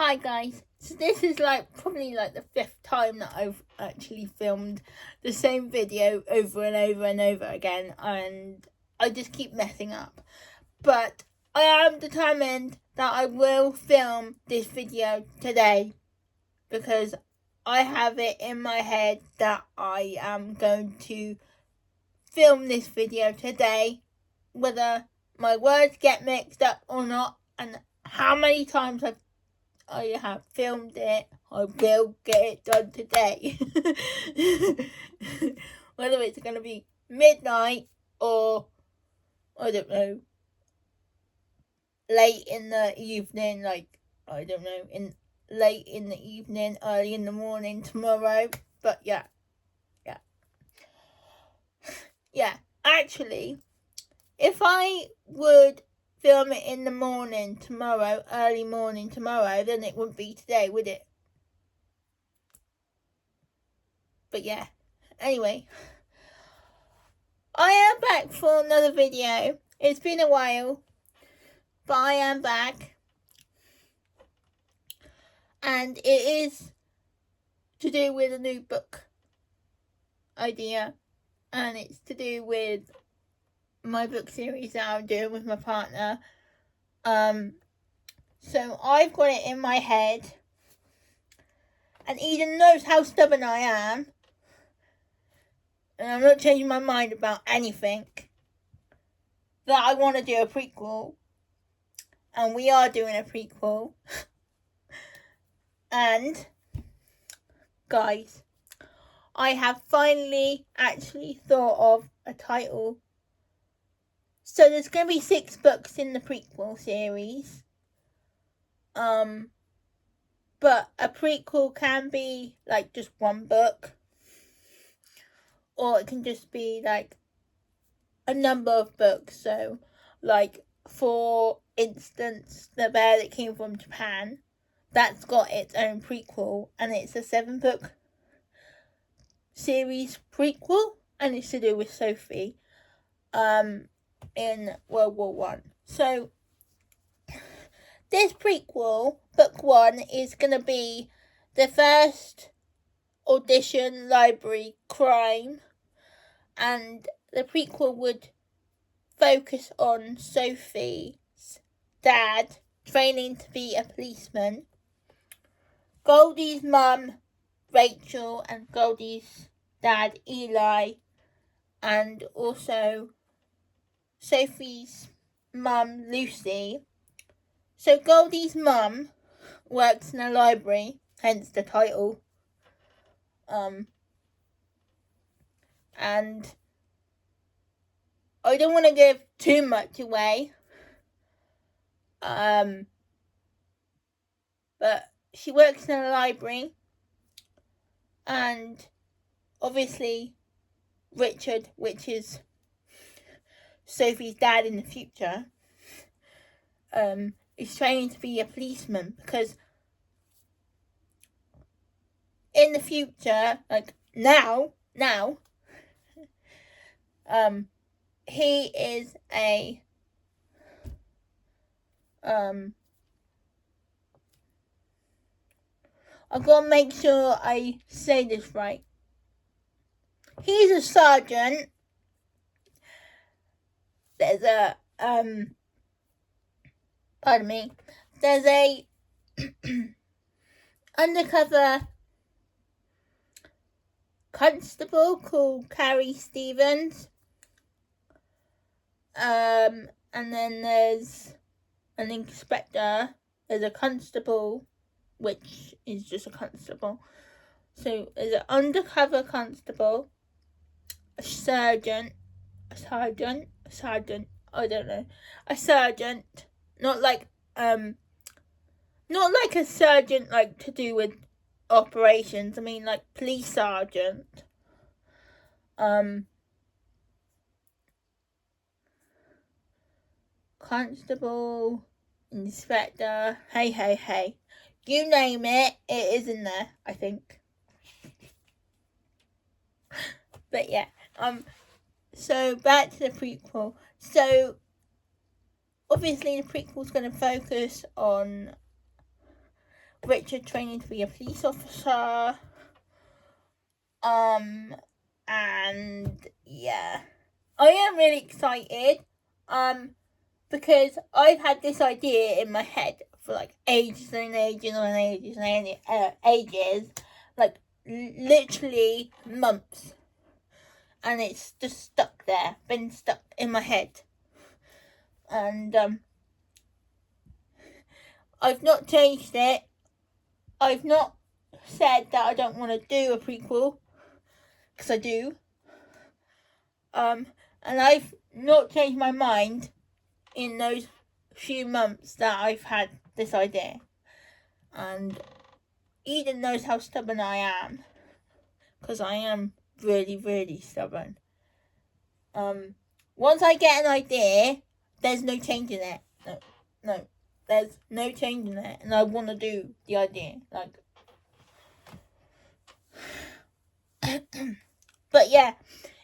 Hi guys, so this is probably the 5th time that I've actually filmed the same video over and over and over again, and I just keep messing up. But I am determined that I will film this video today because I have it in my head that I am going to film this video today, whether my words get mixed up or not, and how many times I have filmed it, I will get it done today. Whether it's going to be midnight or, I don't know, late in the evening, late in the evening, early in the morning tomorrow. But yeah. Actually, if I would film it in the morning tomorrow, early morning tomorrow, then it wouldn't be today, would it? But yeah, anyway, I am back for another video. It's been a while, but I am back, and it is to do with a new book idea, and it's to do with my book series that I'm doing with my partner. So I've got it in my head, and Eden knows how stubborn I am, and I'm not changing my mind about anything, that I want to do a prequel, and we are doing a prequel. And guys, I have finally actually thought of a title. So there's going to be 6 books in the prequel series. But a prequel can be just one book, or it can just be a number of books. So for instance, The Bear That Came From Japan, that's got its own prequel, and it's a 7-book series prequel, and it's to do with Sophie in World War One. So this prequel, book 1, is going to be the first audition library crime, and the prequel would focus on Sophie's dad training to be a policeman, Goldie's mum Rachel, and Goldie's dad Eli, and also Sophie's mum Lucy. So Goldie's mum works in a library, hence the title. And I don't want to give too much away. But she works in a library, and obviously Richard, which is Sophie's dad in the future, is training to be a policeman, because in the future, now, he is a, I've got to make sure I say this right. He's a sergeant. There's a, pardon me. There's a undercover constable called Carrie Stevens. And then there's an inspector. There's a constable, which is just a constable. So there's an undercover constable, a sergeant, I don't know, a sergeant, not like a sergeant to do with operations. I mean police sergeant. Constable, inspector, hey, you name it, it is in there, I think. But yeah, so back to the prequel. So obviously the prequel's going to focus on Richard training to be a police officer. And yeah, I am really excited. Because I've had this idea in my head for like ages and ages and ages and ages, like literally months, and it's just stuck there, been stuck in my head, and I've not changed it. I've not said that I don't want to do a prequel, because I do. And I've not changed my mind in those few months that I've had this idea. And Eden knows how stubborn I am, because I am really, really stubborn. Once I get an idea, there's no changing it. No, there's no changing it, and I want to do the idea, like. But yeah,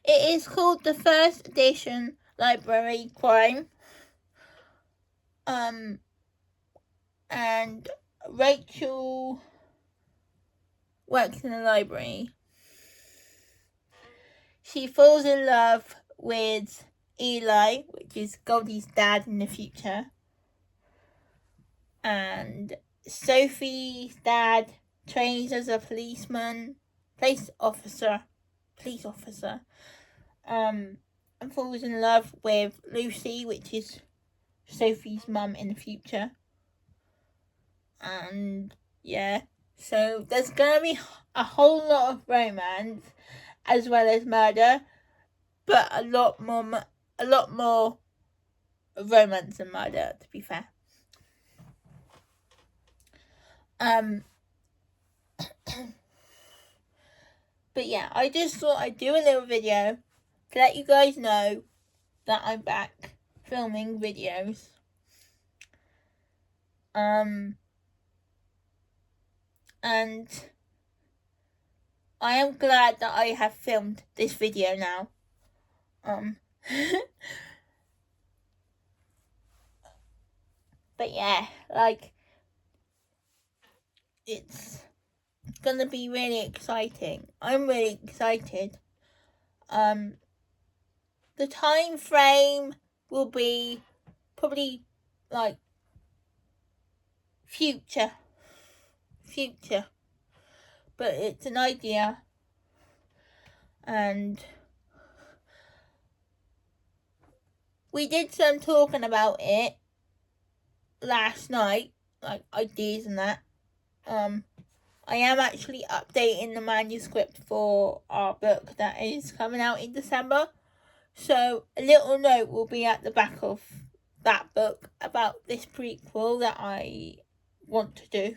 it is called the First Edition Library Crime. And Rachel works in a library. She falls in love with Eli, which is Goldie's dad in the future. And Sophie's dad trains as a police officer, and falls in love with Lucy, which is Sophie's mum in the future. And yeah, so there's gonna be a whole lot of romance as well as murder, but a lot more romance than murder, to be fair. But yeah, I just thought I'd do a little video to let you guys know that I'm back filming videos. And I am glad that I have filmed this video now. But yeah, like, it's gonna be really exciting. I'm really excited. The time frame will be probably like future, but it's an idea, and we did some talking about it last night, like ideas and that. I am actually updating the manuscript for our book that is coming out in December. So a little note will be at the back of that book about this prequel that I want to do.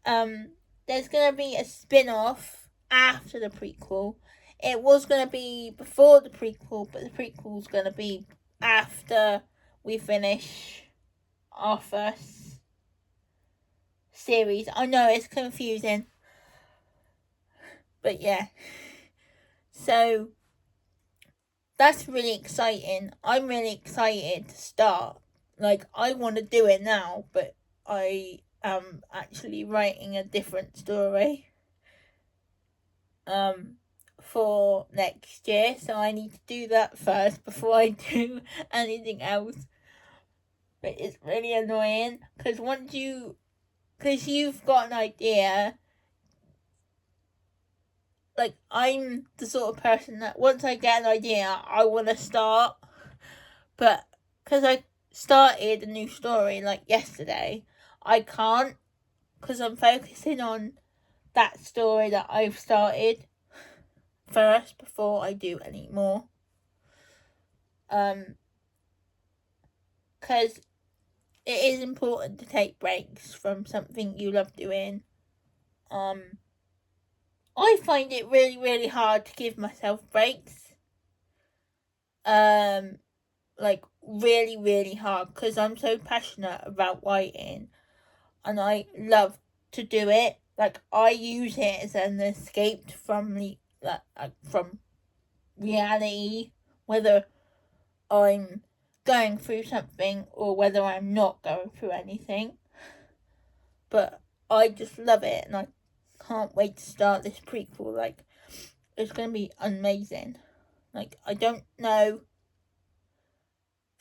There's going to be a spin-off after the prequel. It was going to be before the prequel, but the prequel's going to be after we finish our first series. I know it's confusing, but yeah. So that's really exciting. I'm really excited to start. Like, I want to do it now, but I am actually writing a different story for next year, so I need to do that first before I do anything else. But it's really annoying, because you've got an idea, like, I'm the sort of person that once I get an idea, I want to start. But because I started a new story like yesterday, I can't, because I'm focusing on that story that I've started first before I do any more. Because it is important to take breaks from something you love doing. I find it really, really hard to give myself breaks. Like, really, really hard, because I'm so passionate about writing, and I love to do it. Like, I use it as an escape from from reality, whether I'm going through something or whether I'm not going through anything. but I just love it, and I can't wait to start this prequel. Like, it's going to be amazing. Like, I don't know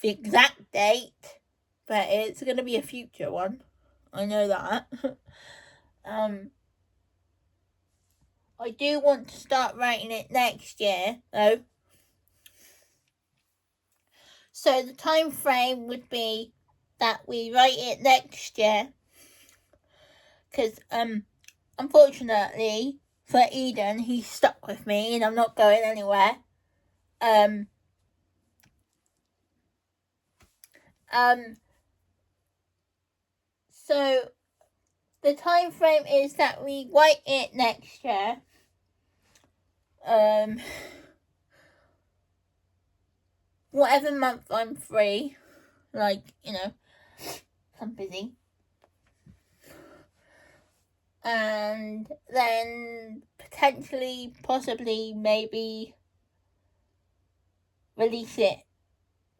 the exact date, but it's going to be a future one. I know that. I do want to start writing it next year, though. So the time frame would be that we write it next year. Because, unfortunately, for Eden, he's stuck with me and I'm not going anywhere. So the time frame is that we write it next year. Whatever month I'm free, like, you know, I'm busy. And then potentially, possibly, maybe release it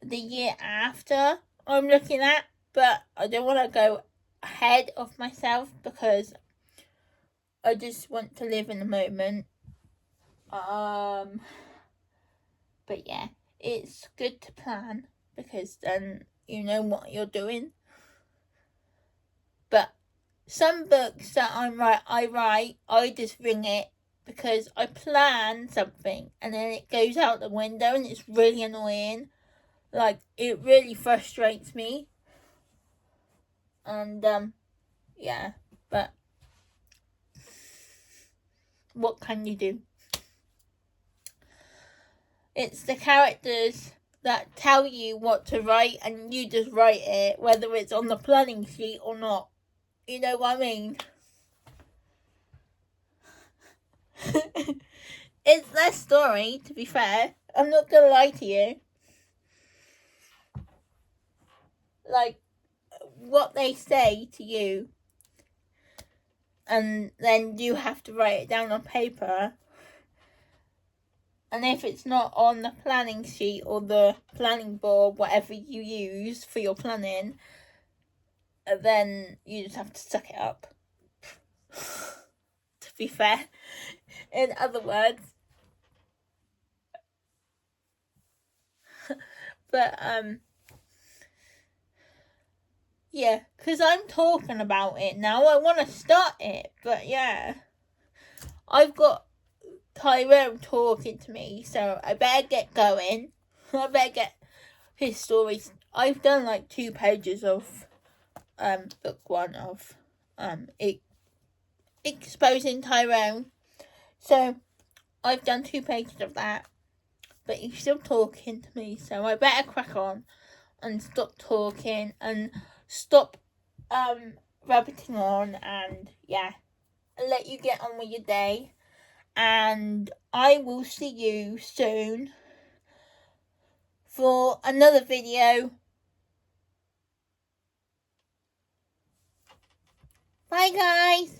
the year after I'm looking at, but I don't want to go ahead of myself because I just want to live in the moment. But yeah, it's good to plan because then you know what you're doing. But some books that I write, I just wing it because I plan something and then it goes out the window and it's really annoying. Like, it really frustrates me. And, yeah, but what can you do? It's the characters that tell you what to write and you just write it, whether it's on the planning sheet or not. You know what I mean? It's their story, to be fair. I'm not gonna lie to you. Like, what they say to you, and then you have to write it down on paper. And if it's not on the planning sheet or the planning board, whatever you use for your planning, then you just have to suck it up. To be fair. In other words. But, yeah, because I'm talking about it now. I want to start it, but yeah. I've got Tyrone talking to me, so I better get going. I better get his stories. I've done like 2 pages of book 1 of exposing Tyrone. So I've done 2 pages of that, but he's still talking to me, so I better crack on and stop talking and stop rabbiting on, and yeah, let you get on with your day. And I will see you soon for another video. Bye guys.